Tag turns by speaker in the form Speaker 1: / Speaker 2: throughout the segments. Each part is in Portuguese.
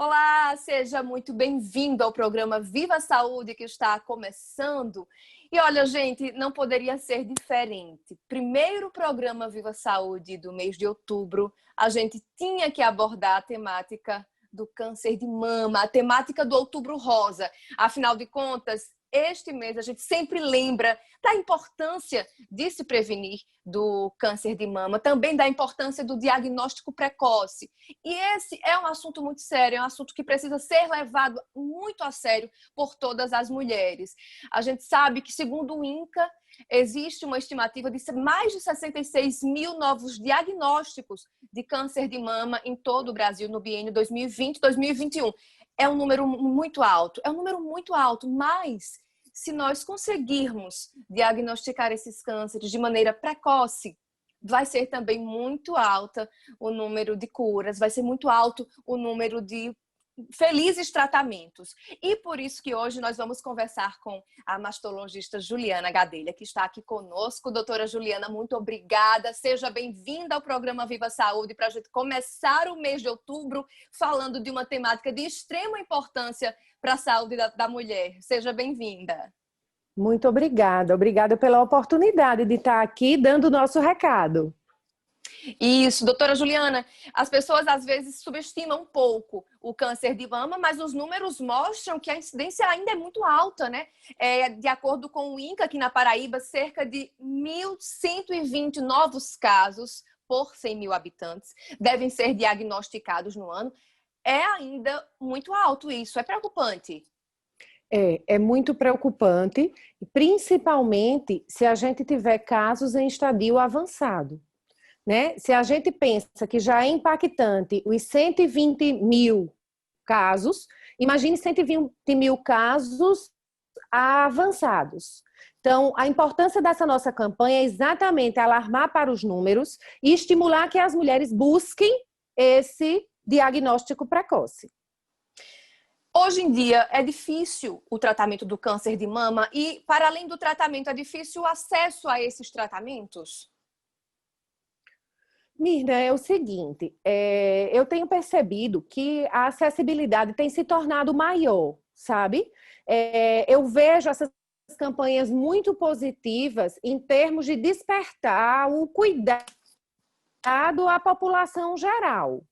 Speaker 1: Olá, seja muito bem-vindo ao programa Viva Saúde que está começando. E olha, gente, não poderia ser diferente. Primeiro programa Viva Saúde do mês de outubro, a gente tinha que abordar a temática do câncer de mama, a temática do Outubro Rosa. Afinal de contas, este mês a gente sempre lembra da importância de se prevenir do câncer de mama, também da importância do diagnóstico precoce. E esse é um assunto muito sério, é um assunto que precisa ser levado muito a sério por todas as mulheres. A gente sabe que, segundo o INCA, existe uma estimativa de mais de 66 mil novos diagnósticos de câncer de mama em todo o Brasil no biênio 2020-2021. É um número muito alto, mas se nós conseguirmos diagnosticar esses cânceres de maneira precoce, vai ser também muito alta o número de curas, vai ser muito alto o número de felizes tratamentos. E por isso que hoje nós vamos conversar com a mastologista Juliana Gadelha, que está aqui conosco. Doutora Juliana, muito obrigada. Seja bem-vinda ao programa Viva Saúde para a gente começar o mês de outubro falando de uma temática de extrema importância para a saúde da mulher. Seja bem-vinda.
Speaker 2: Muito obrigada. Obrigada pela oportunidade de estar aqui dando o nosso recado.
Speaker 1: Isso, doutora Juliana, as pessoas às vezes subestimam um pouco o câncer de mama, mas os números mostram que a incidência ainda é muito alta, né? De acordo com o INCA, aqui na Paraíba, cerca de 1.120 novos casos por 100 mil habitantes devem ser diagnosticados no ano. É ainda muito alto isso, é preocupante.
Speaker 2: É muito preocupante, principalmente se a gente tiver casos em estadio avançado. Né? Se a gente pensa que já é impactante os 120 mil casos, imagine 120 mil casos avançados. Então, a importância dessa nossa campanha é exatamente alarmar para os números e estimular que as mulheres busquem esse diagnóstico precoce.
Speaker 1: Hoje em dia é difícil o tratamento do câncer de mama e, para além do tratamento, é difícil o acesso a esses tratamentos?
Speaker 2: Mirna, é o seguinte, eu tenho percebido que a acessibilidade tem se tornado maior, sabe? Eu vejo essas campanhas muito positivas em termos de despertar o cuidado à população geral.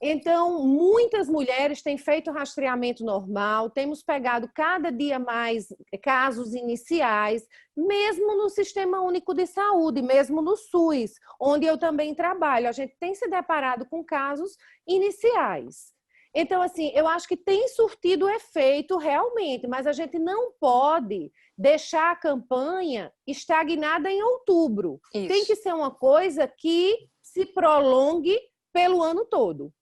Speaker 2: Então, muitas mulheres têm feito rastreamento normal, temos pegado cada dia mais casos iniciais, mesmo no Sistema Único de Saúde, mesmo no SUS, onde eu também trabalho. A gente tem se deparado com casos iniciais. Então, assim, eu acho que tem surtido efeito realmente, mas a gente não pode deixar a campanha estagnada em outubro.
Speaker 1: Isso.
Speaker 2: Tem que ser uma coisa que se prolongue pelo ano todo.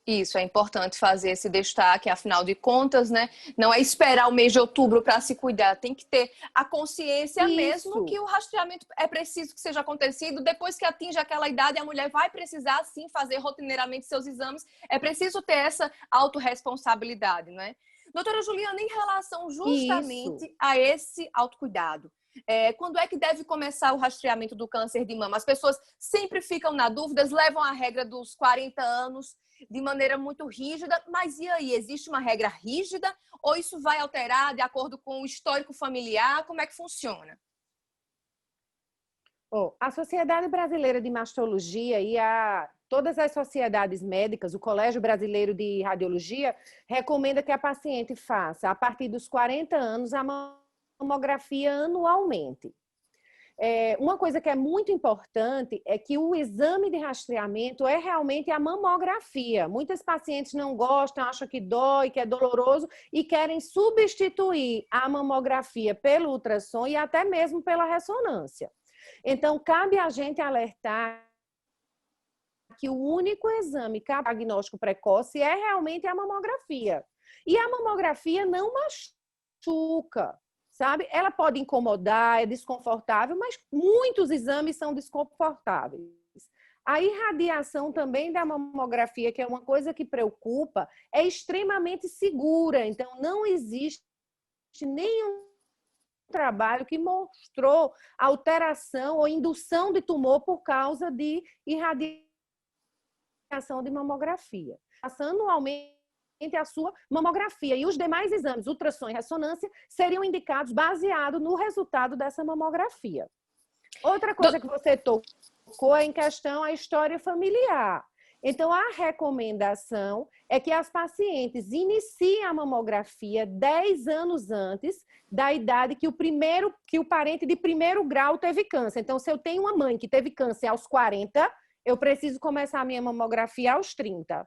Speaker 1: Isso, é importante fazer esse destaque, afinal de contas, né? Não é esperar o mês de outubro para se cuidar, tem que ter a consciência mesmo que o rastreamento é preciso que seja acontecido. Depois que atinge aquela idade, a mulher vai precisar, sim, fazer rotineiramente seus exames. É preciso ter essa autorresponsabilidade, não é? Doutora Juliana, em relação justamente a esse autocuidado, quando é que deve começar o rastreamento do câncer de mama? As pessoas sempre ficam na dúvida, levam a regra dos 40 anos de maneira muito rígida, mas e aí? Existe uma regra rígida ou isso vai alterar de acordo com o histórico familiar? Como é que funciona?
Speaker 2: A Sociedade Brasileira de Mastologia e todas as sociedades médicas, o Colégio Brasileiro de Radiologia, recomenda que a paciente faça, a partir dos 40 anos, a mamografia anualmente. Uma coisa que é muito importante é que o exame de rastreamento é realmente a mamografia. Muitas pacientes não gostam, acham que dói, que é doloroso e querem substituir a mamografia pelo ultrassom e até mesmo pela ressonância. Então, cabe a gente alertar que o único exame diagnóstico precoce é realmente a mamografia. E a mamografia não machuca, sabe? Ela pode incomodar, é desconfortável, mas muitos exames são desconfortáveis. A irradiação também da mamografia, que é uma coisa que preocupa, é extremamente segura. Então, não existe nenhum trabalho que mostrou alteração ou indução de tumor por causa de irradiação de mamografia. Anualmente a sua mamografia. E os demais exames, ultrassom e ressonância, seriam indicados baseado no resultado dessa mamografia. Outra coisa que você tocou é em questão à história familiar. Então, a recomendação é que as pacientes iniciem a mamografia 10 anos antes da idade que o parente de primeiro grau teve câncer. Então, se eu tenho uma mãe que teve câncer aos 40, eu preciso começar a minha mamografia aos 30.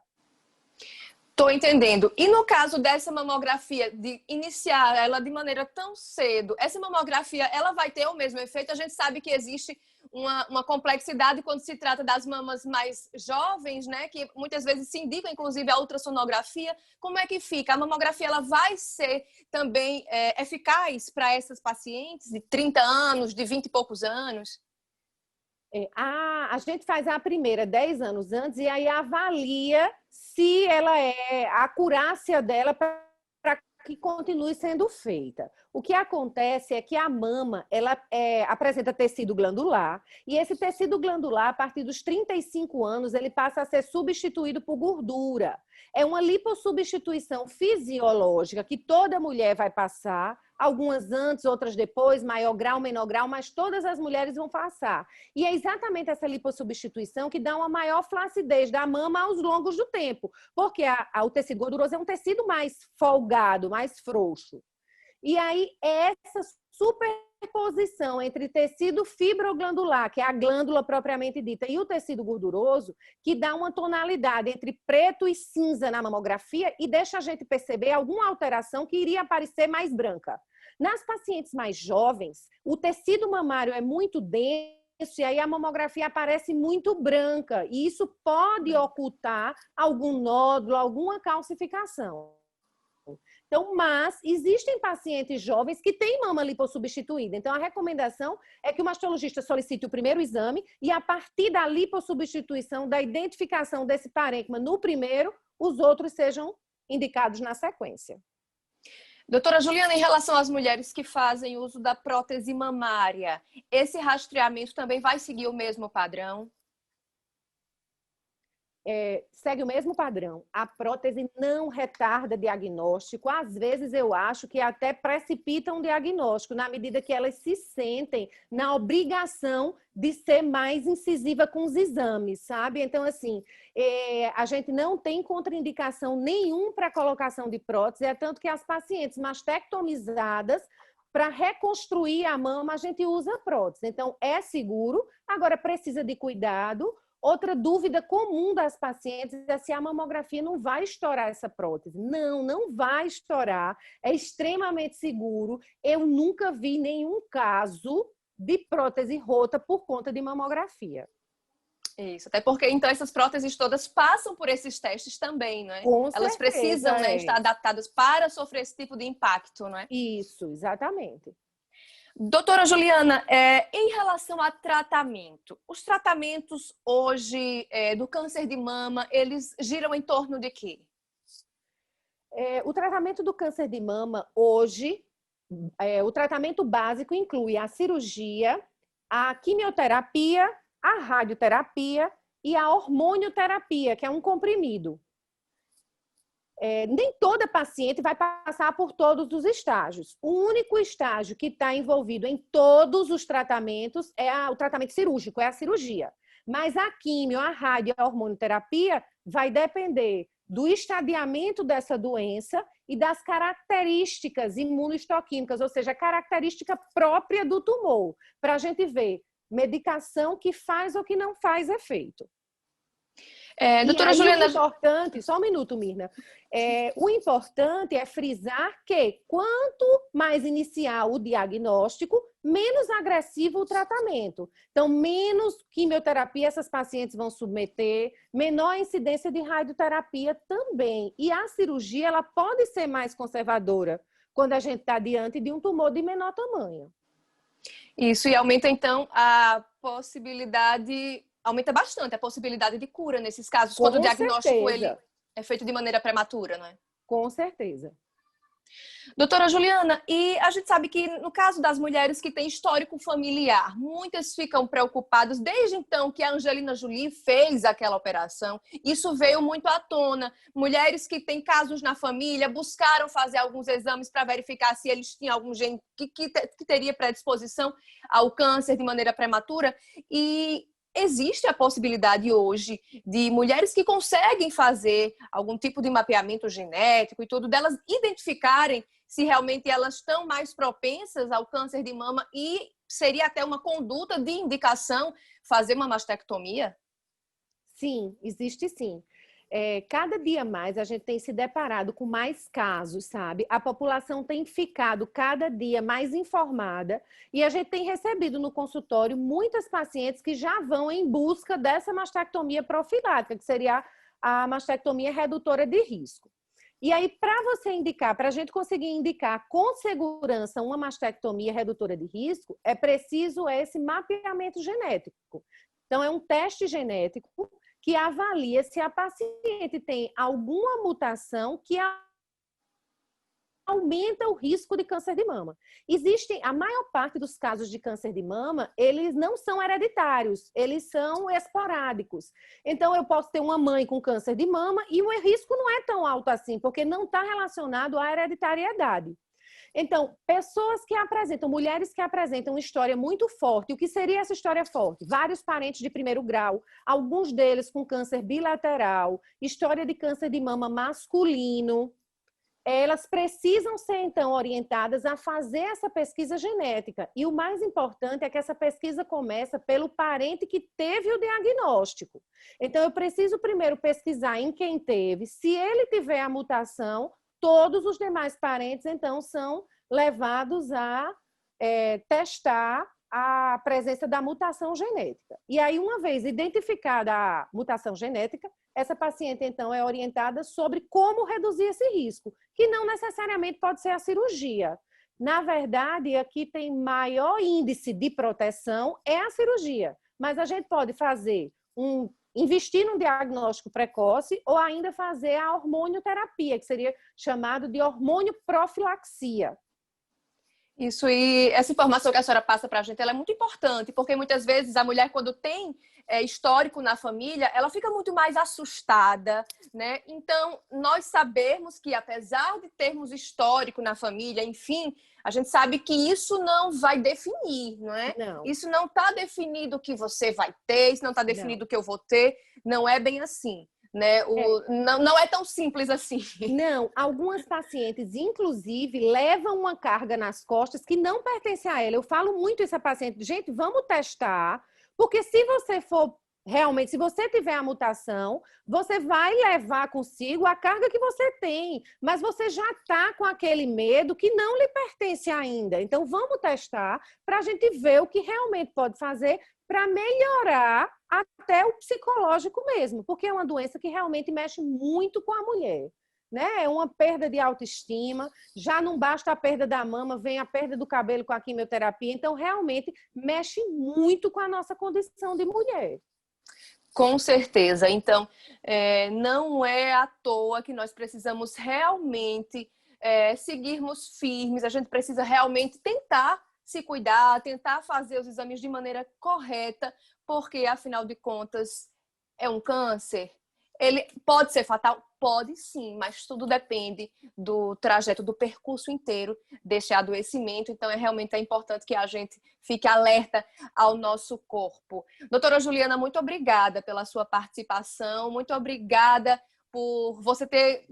Speaker 1: Estou entendendo. E no caso dessa mamografia, de iniciar ela de maneira tão cedo, essa mamografia, ela vai ter o mesmo efeito? A gente sabe que existe uma complexidade quando se trata das mamas mais jovens, né? Que muitas vezes se indica, inclusive, a ultrassonografia. Como é que fica? A mamografia, ela vai ser também eficaz para essas pacientes de 30 anos, de 20 e poucos anos?
Speaker 2: A gente faz a primeira 10 anos antes e aí avalia se ela a acurácia dela para que continue sendo feita. O que acontece é que a mama ela apresenta tecido glandular e esse tecido glandular, a partir dos 35 anos, ele passa a ser substituído por gordura. É uma lipossubstituição fisiológica que toda mulher vai passar, algumas antes, outras depois, maior grau, menor grau, mas todas as mulheres vão passar. E é exatamente essa lipossubstituição que dá uma maior flacidez da mama aos longos do tempo, porque o tecido gorduroso é um tecido mais folgado, mais frouxo. E aí, essa superposição entre tecido fibroglandular, que é a glândula propriamente dita, e o tecido gorduroso, que dá uma tonalidade entre preto e cinza na mamografia e deixa a gente perceber alguma alteração que iria parecer mais branca. Nas pacientes mais jovens, o tecido mamário é muito denso e aí a mamografia aparece muito branca e isso pode ocultar algum nódulo, alguma calcificação. Então, mas existem pacientes jovens que têm mama lipossubstituída. Então, a recomendação é que o mastologista solicite o primeiro exame e, a partir da lipossubstituição, da identificação desse parênquima no primeiro, os outros sejam indicados na sequência.
Speaker 1: Doutora Juliana, em relação às mulheres que fazem uso da prótese mamária, esse rastreamento também vai seguir o mesmo padrão?
Speaker 2: Segue o mesmo padrão. A prótese não retarda diagnóstico. Às vezes, eu acho que até precipita um diagnóstico, na medida que elas se sentem na obrigação de ser mais incisiva com os exames, sabe? Então, assim, a gente não tem contraindicação nenhuma para a colocação de prótese, é tanto que as pacientes mastectomizadas, para reconstruir a mama, a gente usa prótese. Então, é seguro, agora precisa de cuidado. Outra dúvida comum das pacientes é se a mamografia não vai estourar essa prótese. Não, não vai estourar. É extremamente seguro. Eu nunca vi nenhum caso de prótese rota por conta de mamografia.
Speaker 1: Isso, até porque então essas próteses todas passam por esses testes também, não é?
Speaker 2: Com
Speaker 1: Elas
Speaker 2: certeza,
Speaker 1: precisam, né, estar adaptadas para sofrer esse tipo de impacto, não é?
Speaker 2: Isso, exatamente.
Speaker 1: Doutora Juliana, em relação a tratamento, os tratamentos hoje do câncer de mama, eles giram em torno de quê?
Speaker 2: O tratamento do câncer de mama hoje, o tratamento básico inclui a cirurgia, a quimioterapia, a radioterapia e a hormonioterapia, que é um comprimido. Nem toda paciente vai passar por todos os estágios. O único estágio que está envolvido em todos os tratamentos é o tratamento cirúrgico, é a cirurgia. Mas a quimio, a rádio e a hormonioterapia vai depender do estadiamento dessa doença e das características imunohistoquímicas, ou seja, a característica própria do tumor, para a gente ver medicação que faz ou que não faz efeito.
Speaker 1: Doutora Juliana...
Speaker 2: O importante, só um minuto, Mirna. O importante é frisar que quanto mais inicial o diagnóstico, menos agressivo o tratamento. Então, menos quimioterapia essas pacientes vão submeter, menor incidência de radioterapia também. E a cirurgia, ela pode ser mais conservadora quando a gente está diante de um tumor de menor tamanho.
Speaker 1: Isso, e aumenta, então, a possibilidade... Aumenta bastante a possibilidade de cura nesses casos, quando o diagnóstico ele é feito de maneira prematura, não é?
Speaker 2: Com certeza.
Speaker 1: Doutora Juliana, e a gente sabe que no caso das mulheres que têm histórico familiar, muitas ficam preocupadas desde então que a Angelina Jolie fez aquela operação. Isso veio muito à tona. Mulheres que têm casos na família buscaram fazer alguns exames para verificar se eles tinham algum gene que teria predisposição ao câncer de maneira prematura. E existe a possibilidade hoje de mulheres que conseguem fazer algum tipo de mapeamento genético e tudo, delas identificarem se realmente elas estão mais propensas ao câncer de mama e seria até uma conduta de indicação fazer uma mastectomia?
Speaker 2: Sim, existe sim. Cada dia mais a gente tem se deparado com mais casos, sabe? A população tem ficado cada dia mais informada e a gente tem recebido no consultório muitas pacientes que já vão em busca dessa mastectomia profilática, que seria a mastectomia redutora de risco. E aí, para você indicar, para a gente conseguir indicar com segurança uma mastectomia redutora de risco, é preciso esse mapeamento genético. Então, é um teste genético que avalia se a paciente tem alguma mutação que aumenta o risco de câncer de mama. Existem, a maior parte dos casos de câncer de mama, eles não são hereditários, eles são esporádicos. Então, eu posso ter uma mãe com câncer de mama e o risco não é tão alto assim, porque não está relacionado à hereditariedade. Então, pessoas que apresentam, mulheres que apresentam uma história muito forte. O que seria essa história forte? Vários parentes de primeiro grau, alguns deles com câncer bilateral, história de câncer de mama masculino. Elas precisam ser, então, orientadas a fazer essa pesquisa genética. E o mais importante é que essa pesquisa começa pelo parente que teve o diagnóstico. Então, eu preciso primeiro pesquisar em quem teve. Se ele tiver a mutação, todos os demais parentes, então, são levados a testar a presença da mutação genética. E aí, uma vez identificada a mutação genética, essa paciente, então, é orientada sobre como reduzir esse risco, que não necessariamente pode ser a cirurgia. Na verdade, aqui tem maior índice de proteção é a cirurgia, mas a gente pode fazer investir num diagnóstico precoce ou ainda fazer a hormonioterapia, que seria chamado de hormônio profilaxia.
Speaker 1: Isso, e essa informação que a senhora passa para a gente, ela é muito importante, porque muitas vezes a mulher, quando tem histórico na família, ela fica muito mais assustada, né? Então, nós sabemos que, apesar de termos histórico na família, enfim, a gente sabe que isso não vai definir, não é?
Speaker 2: Não.
Speaker 1: Isso não está definido o que você vai ter, isso não está definido o que eu vou ter, não é bem assim. Né? Não é tão simples assim.
Speaker 2: Não, algumas pacientes, inclusive, levam uma carga nas costas que não pertence a ela. Eu falo muito isso a paciente, gente, vamos testar, porque se você for realmente, se você tiver a mutação, você vai levar consigo a carga que você tem, mas você já está com aquele medo que não lhe pertence ainda. Então, vamos testar para a gente ver o que realmente pode fazer para melhorar até o psicológico mesmo, porque é uma doença que realmente mexe muito com a mulher, né? É uma perda de autoestima, já não basta a perda da mama, vem a perda do cabelo com a quimioterapia, então realmente mexe muito com a nossa condição de mulher.
Speaker 1: Com certeza. Então, não é à toa que nós precisamos realmente seguirmos firmes, a gente precisa realmente tentar se cuidar, tentar fazer os exames de maneira correta, porque, afinal de contas, é um câncer. Ele pode ser fatal? Pode sim, mas tudo depende do trajeto, do percurso inteiro deste adoecimento. Então, realmente importante que a gente fique alerta ao nosso corpo. Doutora Juliana, muito obrigada pela sua participação, muito obrigada por você ter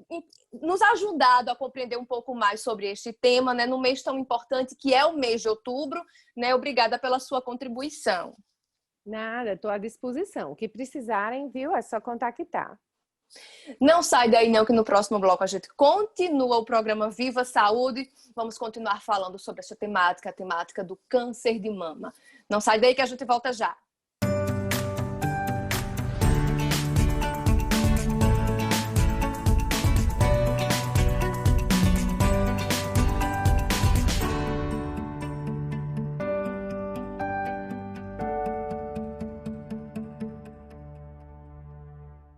Speaker 1: nos ajudado a compreender um pouco mais sobre este tema, né, num mês tão importante que é o mês de outubro, né? Obrigada pela sua contribuição.
Speaker 2: Nada, estou à disposição. O que precisarem, viu? É só contactar.
Speaker 1: Não sai daí não, que no próximo bloco a gente continua o programa Viva Saúde. Vamos continuar falando sobre essa temática, a temática do câncer de mama. Não sai daí que a gente volta já.